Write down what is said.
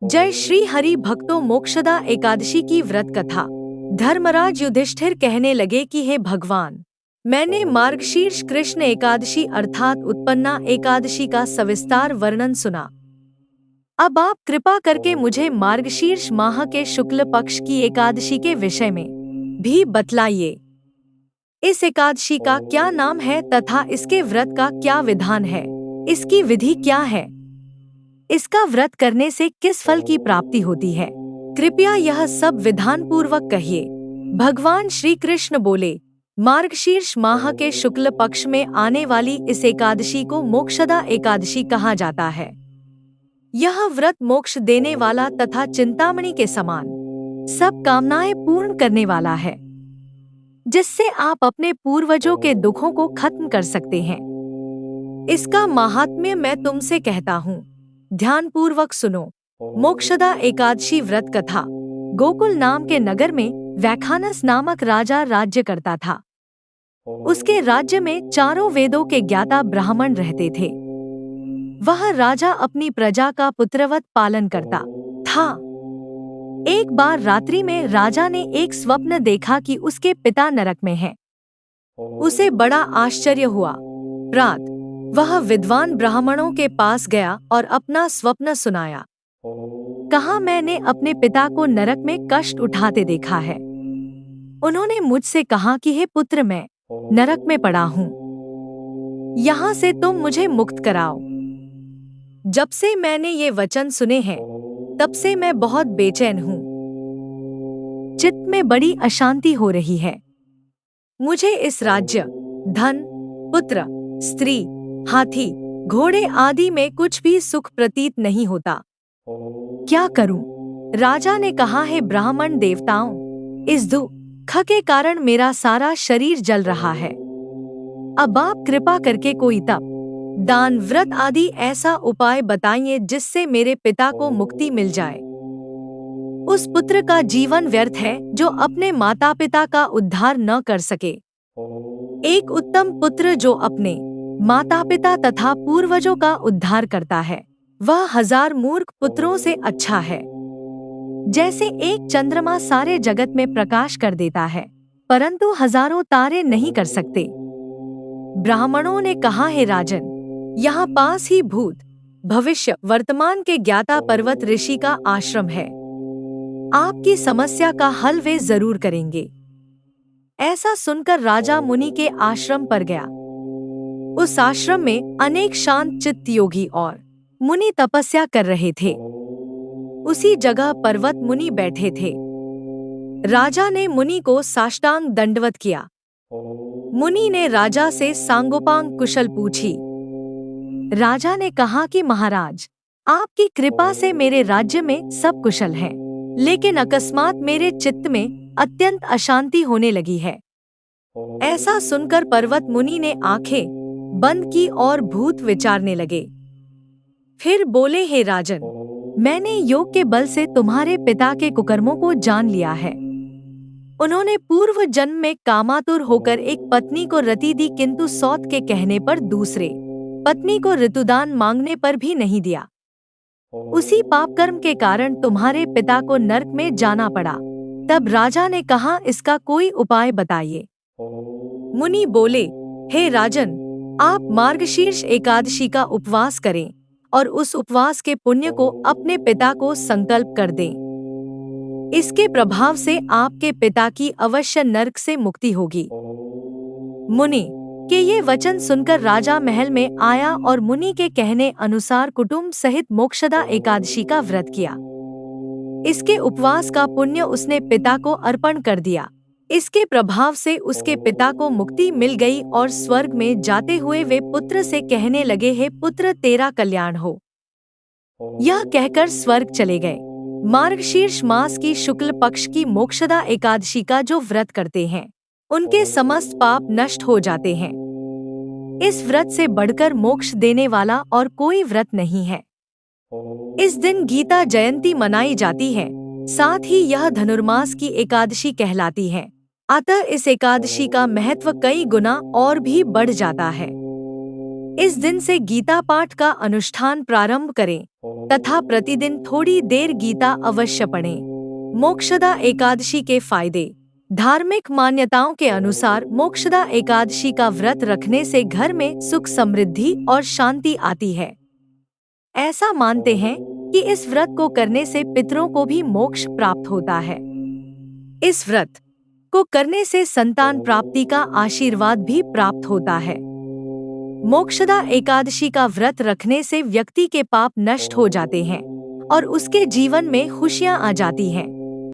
जय श्री हरि भक्तों, मोक्षदा एकादशी की व्रत कथा। धर्मराज युधिष्ठिर कहने लगे कि हे भगवान, मैंने मार्गशीर्ष कृष्ण एकादशी अर्थात उत्पन्ना एकादशी का सविस्तार वर्णन सुना। अब आप कृपा करके मुझे मार्गशीर्ष माह के शुक्ल पक्ष की एकादशी के विषय में भी बतलाइए। इस एकादशी का क्या नाम है तथा इसके व्रत का क्या विधान है, इसकी विधि क्या है, इसका व्रत करने से किस फल की प्राप्ति होती है, कृपया यह सब विधान पूर्वक कहिए। भगवान श्री कृष्ण बोले, मार्गशीर्ष माह के शुक्ल पक्ष में आने वाली इस एकादशी को मोक्षदा एकादशी कहा जाता है। यह व्रत मोक्ष देने वाला तथा चिंतामणि के समान सब कामनाएं पूर्ण करने वाला है, जिससे आप अपने पूर्वजों के दुखों को खत्म कर सकते हैं। इसका महात्म्य मैं तुमसे कहता हूँ, ध्यानपूर्वक सुनो। मोक्षदा एकादशी व्रत कथा। गोकुल नाम के नगर में वैखानस नामक राजा राज्य करता था। उसके राज्य में चारों वेदों के ज्ञाता ब्राह्मण रहते थे। वह राजा अपनी प्रजा का पुत्रवत पालन करता था। एक बार रात्रि में राजा ने एक स्वप्न देखा कि उसके पिता नरक में हैं। उसे बड़ा आश्चर्य हुआ। प्रात वह विद्वान ब्राह्मणों के पास गया और अपना स्वप्न सुनाया। कहा, मैंने अपने पिता को नरक में कष्ट उठाते देखा है। उन्होंने मुझसे कहा कि हे पुत्र, मैं नरक में पड़ा हूँ, यहाँ से तुम मुझे मुक्त कराओ। जब से मैंने ये वचन सुने हैं, तब से मैं बहुत बेचैन हूँ। चित्त में बड़ी अशांति हो रही है। मुझे इस राज्य, धन, पुत्र, स्त्री, हाथी, घोड़े आदि में कुछ भी सुख प्रतीत नहीं होता। क्या करूं? राजा ने कहा, हे ब्राह्मण देवताओं, इस दुख के कारण मेरा सारा शरीर जल रहा है। अब आप कृपा करके कोई तप, दान, व्रत आदि ऐसा उपाय बताइए जिससे मेरे पिता को मुक्ति मिल जाए। उस पुत्र का जीवन व्यर्थ है जो अपने माता पिता का उद्धार न कर सके। एक उत्तम पुत्र जो अपने माता पिता तथा पूर्वजों का उद्धार करता है, वह 1000 मूर्ख पुत्रों से अच्छा है। जैसे एक चंद्रमा सारे जगत में प्रकाश कर देता है, परंतु हजारों तारे नहीं कर सकते। ब्राह्मणों ने कहा, हे राजन, यहाँ पास ही भूत, भविष्य, वर्तमान के ज्ञाता पर्वत ऋषि का आश्रम है। आपकी समस्या का हल वे जरूर करेंगे। ऐसा सुनकर राजा मुनि के आश्रम पर गया। उस आश्रम में अनेक शांत चित्त योगी और मुनि तपस्या कर रहे थे। उसी जगह पर्वत मुनि बैठे थे। राजा ने मुनि को साष्टांग दंडवत किया। मुनि ने राजा से सांगोपांग कुशल पूछी। राजा ने कहा कि महाराज, आपकी कृपा से मेरे राज्य में सब कुशल है, लेकिन अकस्मात मेरे चित्त में अत्यंत अशांति होने लगी है। ऐसा सुनकर पर्वत मुनि ने आंखें बंद की और भूत विचारने लगे। फिर बोले, हे राजन, मैंने योग के बल से तुम्हारे पिता के कुकर्मों को जान लिया है। उन्होंने पूर्व जन्म में कामातुर होकर एक पत्नी को रति दी, किंतु सौत के कहने पर दूसरे पत्नी को ऋतुदान मांगने पर भी नहीं दिया। उसी पाप कर्म के कारण तुम्हारे पिता को नरक में जाना पड़ा। तब राजा ने कहा, इसका कोई उपाय बताइए। मुनि बोले, हे राजन, आप मार्गशीर्ष एकादशी का उपवास करें और उस उपवास के पुण्य को अपने पिता को संकल्प कर दें। इसके प्रभाव से आपके पिता की अवश्य नरक से मुक्ति होगी। मुनि के ये वचन सुनकर राजा महल में आया और मुनि के कहने अनुसार कुटुंब सहित मोक्षदा एकादशी का व्रत किया। इसके उपवास का पुण्य उसने पिता को अर्पण कर दिया। इसके प्रभाव से उसके पिता को मुक्ति मिल गई और स्वर्ग में जाते हुए वे पुत्र से कहने लगे, हे पुत्र, तेरा कल्याण हो। यह कहकर स्वर्ग चले गए। मार्गशीर्ष मास की शुक्ल पक्ष की मोक्षदा एकादशी का जो व्रत करते हैं, उनके समस्त पाप नष्ट हो जाते हैं। इस व्रत से बढ़कर मोक्ष देने वाला और कोई व्रत नहीं है। इस दिन गीता जयंती मनाई जाती है। साथ ही यह धनुर्मास की एकादशी कहलाती है। अतः इस एकादशी का महत्व कई गुना और भी बढ़ जाता है। इस दिन से गीता पाठ का अनुष्ठान प्रारंभ करें तथा प्रतिदिन थोड़ी देर गीता अवश्य पढ़ें। मोक्षदा एकादशी के फायदे। धार्मिक मान्यताओं के अनुसार मोक्षदा एकादशी का व्रत रखने से घर में सुख समृद्धि और शांति आती है। ऐसा मानते हैं कि इस व्रत को करने से पितरों को भी मोक्ष प्राप्त होता है। इस व्रत को करने से संतान प्राप्ति का आशीर्वाद भी प्राप्त होता है। मोक्षदा एकादशी का व्रत रखने से व्यक्ति के पाप नष्ट हो जाते हैं और उसके जीवन में खुशियां आ जाती हैं।